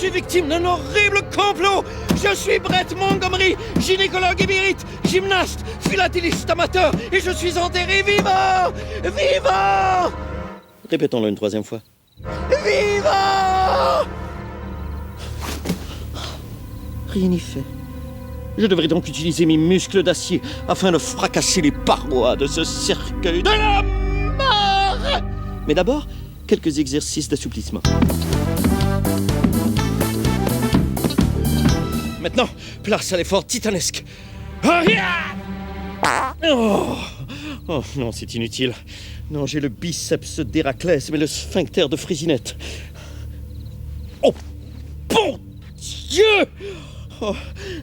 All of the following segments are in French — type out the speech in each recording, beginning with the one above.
suis victime d'un horrible complot. Je suis Brett Montgomery, gynécologue émérite, gymnaste, philatéliste amateur, et je suis enterré vivant. Vivant. Répétons-le une troisième fois. Vivant. Rien n'y fait. Je devrais donc utiliser mes muscles d'acier afin de fracasser les parois de ce cercueil de la mort. Mais d'abord, quelques exercices d'assouplissement. Maintenant, place à l'effort titanesque. Oh non, c'est inutile. Non, j'ai le biceps d'Héraclès, mais le sphincter de Frésinette. Oh, bon Dieu! Oh,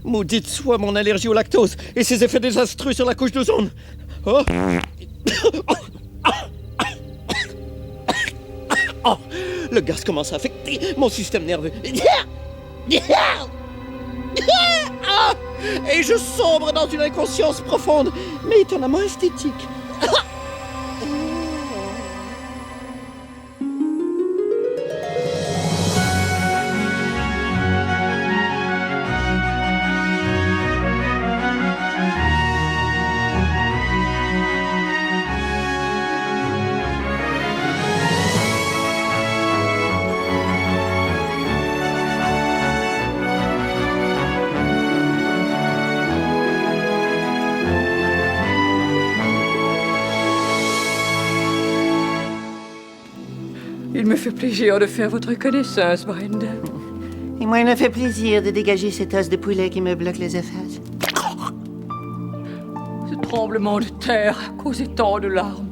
maudite soit mon allergie au lactose et ses effets désastreux sur la couche d'ozone. Oh. Oh, le gaz commence à affecter mon système nerveux. Et je sombre dans une inconscience profonde, mais étonnamment esthétique. Il me fait plaisir de faire votre connaissance, Brenda. Et moi, il me fait plaisir de dégager cet os de poulet qui me bloque les effaces. Ce tremblement de terre a causé tant de larmes.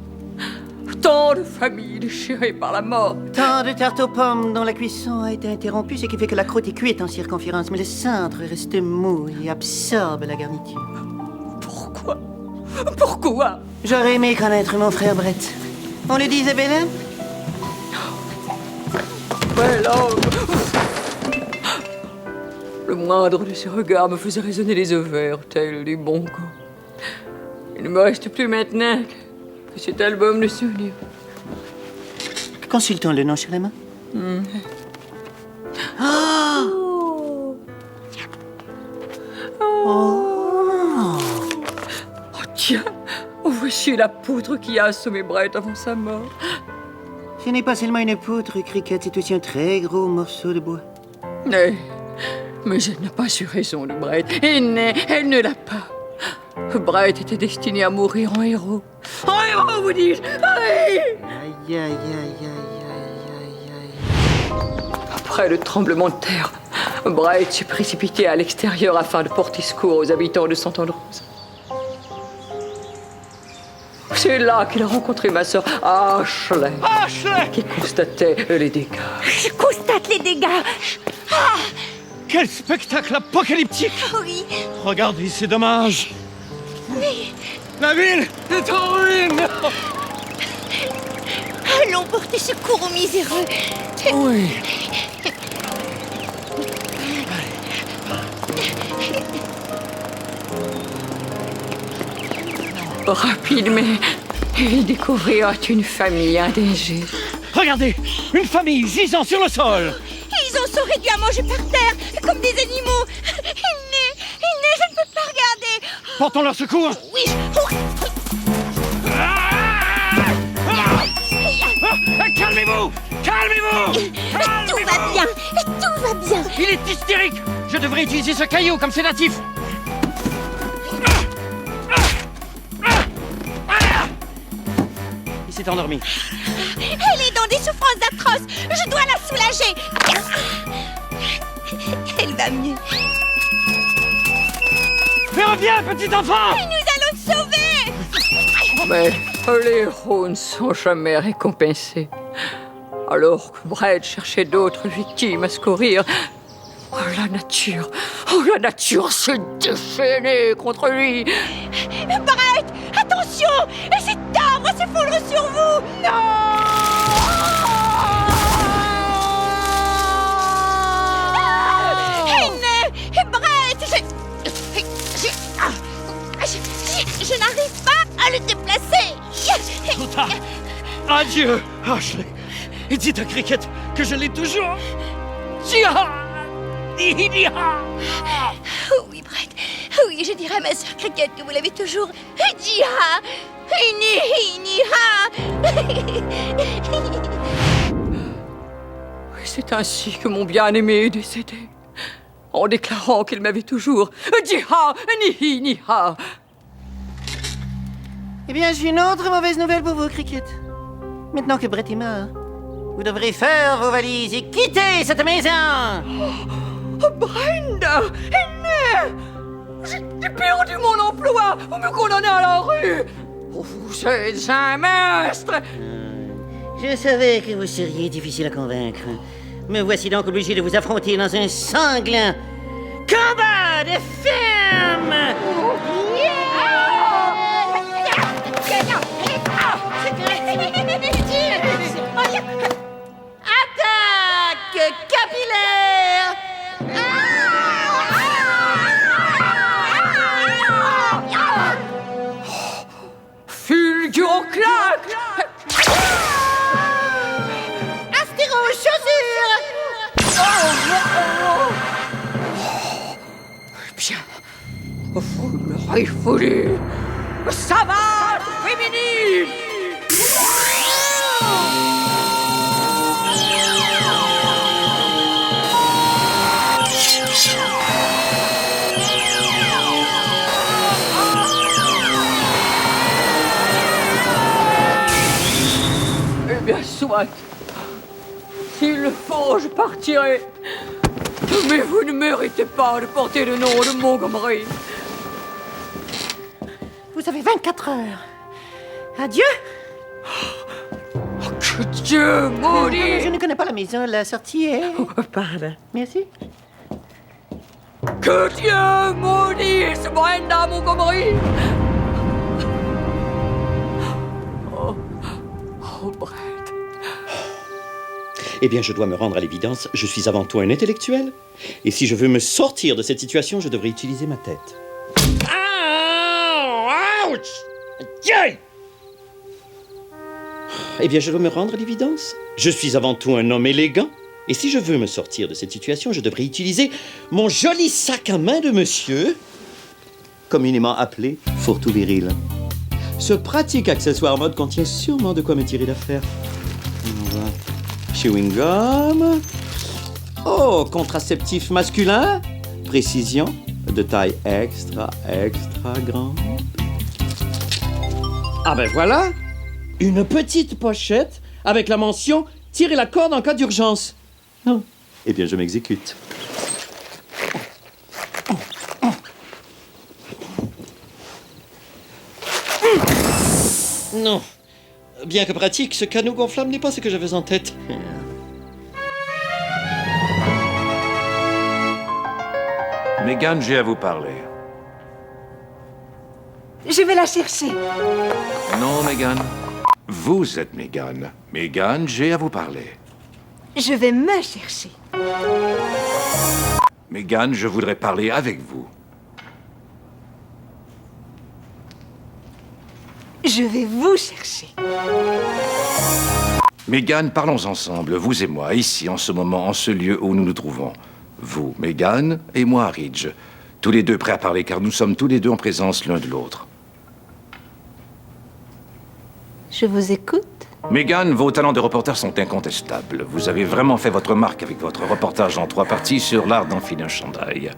Tant de familles déchirées par la mort. Tant de tartes aux pommes dont la cuisson a été interrompue, ce qui fait que la croûte est cuite en circonférence, mais le centre reste mou et absorbe la garniture. Pourquoi? Pourquoi? J'aurais aimé connaître mon frère Brett. On le disait Bella? Bel homme! Le moindre de ses regards me faisait résonner les ovaires, tels des bons coups. Il ne me reste plus maintenant que cet album de souvenirs. Consultons-le nonchalamment. Oh! Oh, tiens! Voici la poutre qui a assommé Brett avant sa mort. Ce n'est pas seulement une poutre, Cricket, c'est aussi un très gros morceau de bois. Mais elle n'a pas eu raison de Brett. Elle ne l'a pas. Brett était destiné à mourir en héros. En héros, vous dis-je! Aïe, aïe, aïe, aïe, aïe, aïe, aïe. Après le tremblement de terre, Brett s'est précipité à l'extérieur afin de porter secours aux habitants de St. Andrews. C'est là qu'il a rencontré ma sœur Ashley. Ashley! Qui constatait les dégâts. Je constate les dégâts. Ah, Quel spectacle apocalyptique! oui. Regardez ces dommages. La ville est en ruine. Allons porter secours aux miséreux. Oui. Rapide, mais ils découvrirent une famille indégée. Regardez, une famille gisant sur le sol. Ils en sont réduits à manger par terre, comme des animaux. Il naît, je ne peux pas regarder. Portons leur secours. Oui. Calmez-vous. Calmez-vous. Tout va bien, tout va bien. Il est hystérique. Je devrais utiliser ce caillou comme sédatif. Il s'est endormi. Elle est dans des souffrances atroces. Je dois la soulager. Elle va mieux. Mais reviens, petit enfant. Nous allons te sauver. Mais les héros ne sont jamais récompensés. Alors que Brett cherchait d'autres victimes à secourir, la nature s'est déchaînée contre lui. Brett, attention. Cet arbre s'effondre sur vous. Non. Brett, je n'arrive pas à le déplacer. Trop tard. Adieu, Ashley. Et dites à Cricket que je l'ai toujours. Oui, Brett. Oui, je dirai à ma sœur Cricket que vous l'avez toujours dit. C'est ainsi que mon bien-aimé est décédé, en déclarant qu'il m'avait toujours dit ha, ni ha. Eh bien, j'ai une autre mauvaise nouvelle pour vous, Cricket. Maintenant que Brett est mort, vous devrez faire vos valises et quitter cette maison. Oh, Brenda, Aîné, j'ai perdu mon emploi. Vous me condamnez à la rue. Vous êtes un maître. Je savais que vous seriez difficile à convaincre. Me voici donc obligé de vous affronter dans un sanglant combat de ferme. Attaque capillaire. Fulgurant claque. Astéro chaussure. Bien, vous me réfoulez. Savate féminine. Eh bien, soit. S'il le faut, je partirai. Mais vous ne méritez pas de porter le nom de Montgomery. Vous avez 24 heures. Adieu. Que Dieu Je maudit. ne connais pas la maison. La sortie est... Pardon. Merci. Que Dieu maudisse Brenda Montgomery. Oh, Brett. Eh bien, je dois me rendre à l'évidence, je suis avant tout un intellectuel. Et si je veux me sortir de cette situation, je devrais utiliser ma tête. Ouch! Tiens! Eh bien, je dois me rendre à l'évidence. Je suis avant tout un homme élégant. Et si je veux me sortir de cette situation, je devrais utiliser mon joli sac à main de monsieur, communément appelé fourre-tout viril. Ce pratique accessoire mode contient sûrement de quoi me tirer d'affaire. Voilà. Chewing gum. Oh, contraceptif masculin. Précision. De taille extra grande. Ah ben voilà. Une petite pochette avec la mention « Tirer la corde en cas d'urgence ». Oh. Eh bien, je m'exécute. Non. Bien que pratique, ce canot gonflable n'est pas ce que j'avais en tête. Megan, j'ai à vous parler. Je vais la chercher. Non, Megan. Vous êtes Megan. Megan, j'ai à vous parler. Je vais me chercher. Megan, je voudrais parler avec vous. Je vais vous chercher. Megan, parlons ensemble, vous et moi, ici, en ce moment, en ce lieu où nous nous trouvons. Vous, Megan, et moi, Ridge. Tous les deux prêts à parler, car nous sommes tous les deux en présence l'un de l'autre. Je vous écoute. Megan, vos talents de reporter sont incontestables. Vous avez vraiment fait votre marque avec votre reportage en 3 parties sur l'art d'enfiler un chandail.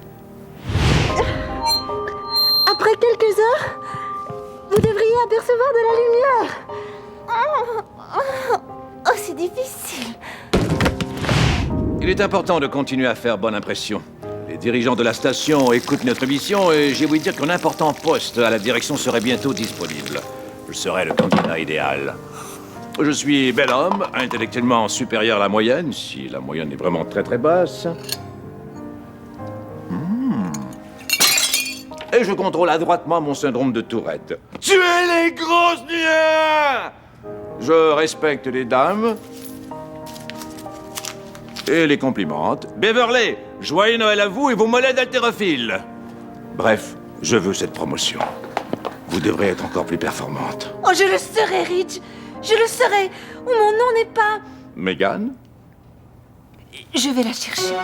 Après quelques heures, vous devriez apercevoir de la lumière. Oh, c'est difficile. Il est important de continuer à faire bonne impression. Les dirigeants de la station écoutent notre mission et j'ai voulu dire qu'un important poste à la direction serait bientôt disponible. Je serai le candidat idéal. Je suis bel homme, intellectuellement supérieur à la moyenne, si la moyenne est vraiment très très basse. Et je contrôle adroitement mon syndrome de Tourette. Tuez les grosses nuits! Je respecte les dames et les complimente. Beverly, joyeux Noël à vous et vos mollets d'haltérophile. Bref, je veux cette promotion. Vous devrez être encore plus performante. Oh, je le serai, Ridge. Je le serai. Ou mon nom n'est pas... Megan? Je vais la chercher.